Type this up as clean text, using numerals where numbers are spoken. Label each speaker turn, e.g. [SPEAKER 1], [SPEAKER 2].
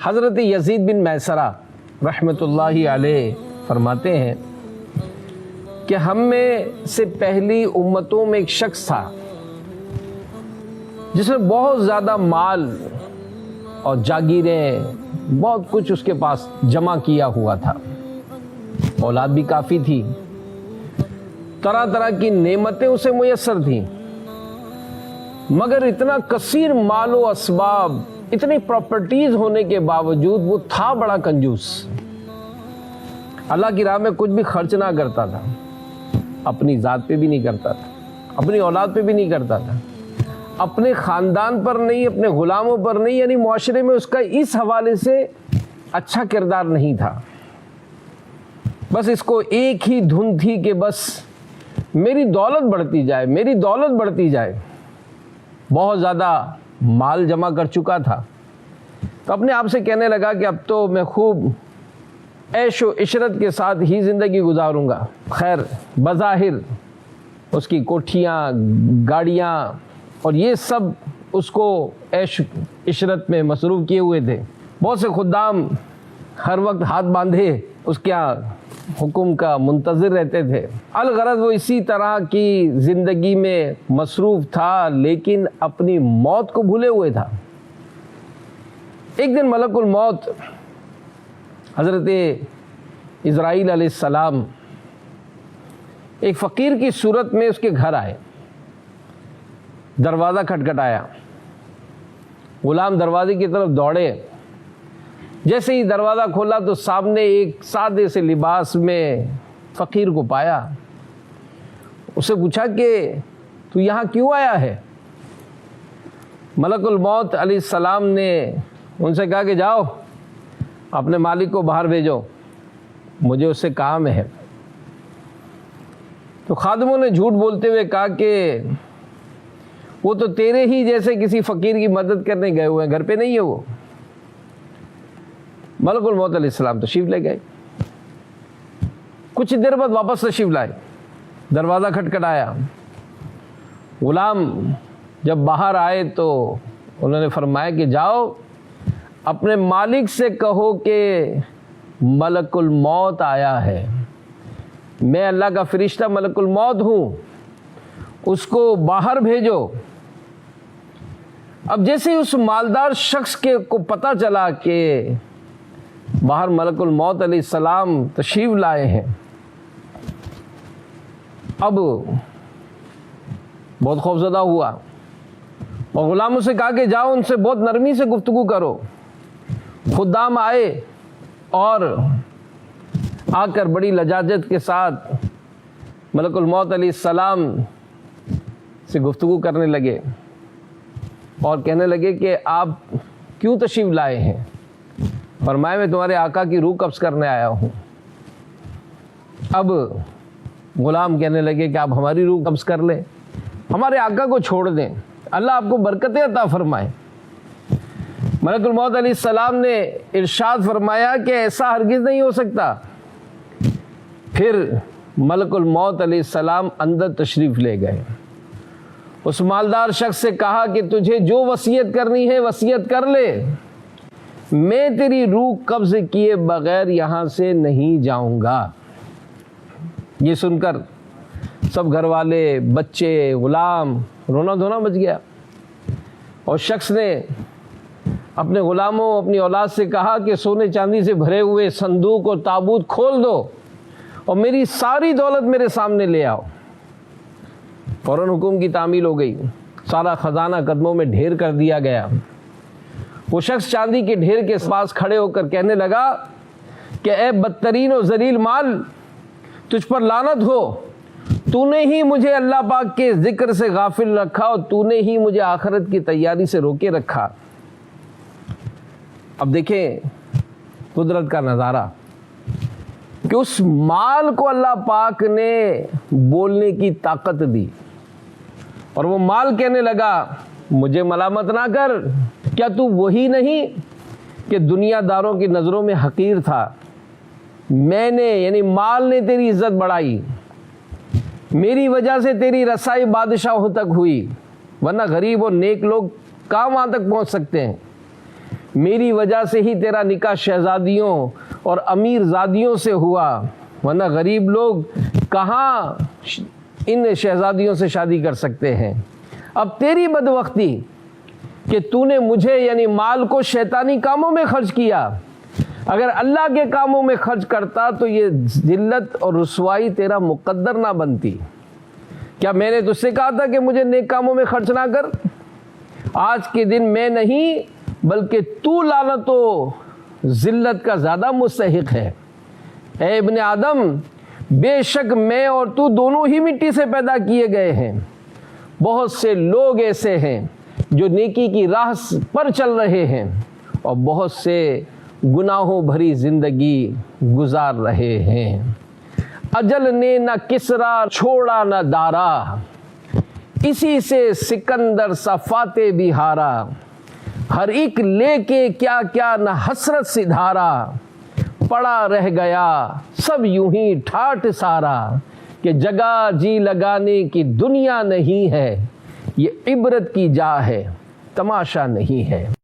[SPEAKER 1] حضرت یزید بن میسرہ رحمۃ اللہ علیہ فرماتے ہیں کہ ہم میں سے پہلی امتوں میں ایک شخص تھا جس نے بہت زیادہ مال اور جاگیریں بہت کچھ اس کے پاس جمع کیا ہوا تھا، اولاد بھی کافی تھی، طرح طرح کی نعمتیں اسے میسر تھیں، مگر اتنا کثیر مال و اسباب، اتنی پراپرٹیز ہونے کے باوجود وہ تھا بڑا کنجوس۔ اللہ کی راہ میں کچھ بھی خرچ نہ کرتا تھا، اپنی ذات پہ بھی نہیں کرتا تھا، اپنی اولاد پہ بھی نہیں کرتا تھا، اپنے خاندان پر نہیں، اپنے غلاموں پر نہیں، یعنی معاشرے میں اس کا اس حوالے سے اچھا کردار نہیں تھا۔ بس اس کو ایک ہی دھن تھی کہ بس میری دولت بڑھتی جائے، میری دولت بڑھتی جائے۔ بہت زیادہ مال جمع کر چکا تھا، تو اپنے آپ سے کہنے لگا کہ اب تو میں خوب عیش و عشرت کے ساتھ ہی زندگی گزاروں گا۔ خیر بظاہر اس کی کوٹھیاں، گاڑیاں اور یہ سب اس کو عیش عشرت میں مصروف کیے ہوئے تھے۔ بہت سے خدام ہر وقت ہاتھ باندھے اس کے حکم کا منتظر رہتے تھے۔ الغرض وہ اسی طرح کی زندگی میں مصروف تھا، لیکن اپنی موت کو بھولے ہوئے تھا۔ ایک دن ملک الموت حضرت اسرائیل علیہ السلام ایک فقیر کی صورت میں اس کے گھر آئے، دروازہ کھٹکھٹایا، غلام دروازے کی طرف دوڑے، جیسے ہی دروازہ کھولا تو سامنے ایک سادے سے لباس میں فقیر کو پایا۔ اسے پوچھا کہ تو یہاں کیوں آیا ہے؟ ملک الموت علیہ السلام نے ان سے کہا کہ جاؤ اپنے مالک کو باہر بھیجو، مجھے اس سے کام ہے۔ تو خادموں نے جھوٹ بولتے ہوئے کہا کہ وہ تو تیرے ہی جیسے کسی فقیر کی مدد کرنے گئے ہوئے ہیں، گھر پہ نہیں ہے وہ۔ ملک الموت علیہ السلام تشریف لے گئے، کچھ دیر بعد واپس تشریف لائے، دروازہ کھٹکھٹایا۔ غلام جب باہر آئے تو انہوں نے فرمایا کہ جاؤ اپنے مالک سے کہو کہ ملک الموت آیا ہے، میں اللہ کا فرشتہ ملک الموت ہوں، اس کو باہر بھیجو۔ اب جیسے اس مالدار شخص کو پتہ چلا کہ باہر ملک الموت علیہ السلام تشریف لائے ہیں، اب بہت خوفزدہ ہوا اور غلاموں سے کہا کہ جاؤ ان سے بہت نرمی سے گفتگو کرو۔ خدام آئے اور آ کر بڑی لجاجت کے ساتھ ملک الموت علیہ السلام سے گفتگو کرنے لگے اور کہنے لگے کہ آپ کیوں تشریف لائے ہیں؟ فرمایا میں تمہارے آقا کی روح قبض کرنے آیا ہوں۔ اب غلام کہنے لگے کہ آپ ہماری روح قبض کر لیں، ہمارے آقا کو چھوڑ دیں، اللہ آپ کو برکتیں عطا فرمائے۔ ملک الموت علیہ السلام نے ارشاد فرمایا کہ ایسا ہرگز نہیں ہو سکتا۔ پھر ملک الموت علیہ السلام اندر تشریف لے گئے، اس مالدار شخص سے کہا کہ تجھے جو وصیت کرنی ہے وصیت کر لے، میں تیری روح قبض کیے بغیر یہاں سے نہیں جاؤں گا۔ یہ سن کر سب گھر والے، بچے، غلام رونا دھونا مچ گیا، اور شخص نے اپنے غلاموں، اپنی اولاد سے کہا کہ سونے چاندی سے بھرے ہوئے صندوق اور تابوت کھول دو اور میری ساری دولت میرے سامنے لے آؤ۔ فوراً حکم کی تعمیل ہو گئی، سارا خزانہ قدموں میں ڈھیر کر دیا گیا۔ وہ شخص چاندی کے ڈھیر کے پاس کھڑے ہو کر کہنے لگا کہ اے بدترین و ذلیل مال، تجھ پر لعنت ہو، تو نے ہی مجھے اللہ پاک کے ذکر سے غافل رکھا اور تو نے ہی مجھے آخرت کی تیاری سے روکے رکھا۔ اب دیکھیں قدرت کا نظارہ کہ اس مال کو اللہ پاک نے بولنے کی طاقت دی، اور وہ مال کہنے لگا مجھے ملامت نہ کر، کیا تو وہی نہیں کہ دنیا داروں کی نظروں میں حقیر تھا؟ میں نے یعنی مال نے تیری عزت بڑھائی، میری وجہ سے تیری رسائی بادشاہوں تک ہوئی، ورنہ غریب اور نیک لوگ کہاں وہاں تک پہنچ سکتے ہیں؟ میری وجہ سے ہی تیرا نکاح شہزادیوں اور امیر زادیوں سے ہوا، ورنہ غریب لوگ کہاں ان شہزادیوں سے شادی کر سکتے ہیں۔ اب تیری بدبختی کہ تو نے مجھے یعنی مال کو شیطانی کاموں میں خرچ کیا، اگر اللہ کے کاموں میں خرچ کرتا تو یہ ذلت اور رسوائی تیرا مقدر نہ بنتی۔ کیا میں نے تجھ سے کہا تھا کہ مجھے نیک کاموں میں خرچ نہ کر؟ آج کے دن میں نہیں بلکہ تو لعنت و ذلت کا زیادہ مستحق ہے۔ اے ابن آدم، بے شک میں اور تو دونوں ہی مٹی سے پیدا کیے گئے ہیں۔ بہت سے لوگ ایسے ہیں جو نیکی کی راہ پر چل رہے ہیں اور بہت سے گناہوں بھری زندگی گزار رہے ہیں۔ اجل نے نہ کسرا چھوڑا نہ دارا، اسی سے سکندر سا فاتح بھی ہارا۔ ہر ایک لے کے کیا کیا نہ حسرت سدھارا، پڑا رہ گیا سب یوں ہی ٹھاٹ سارا۔ کہ جگہ جی لگانے کی دنیا نہیں ہے، یہ عبرت کی جا ہے تماشا نہیں ہے۔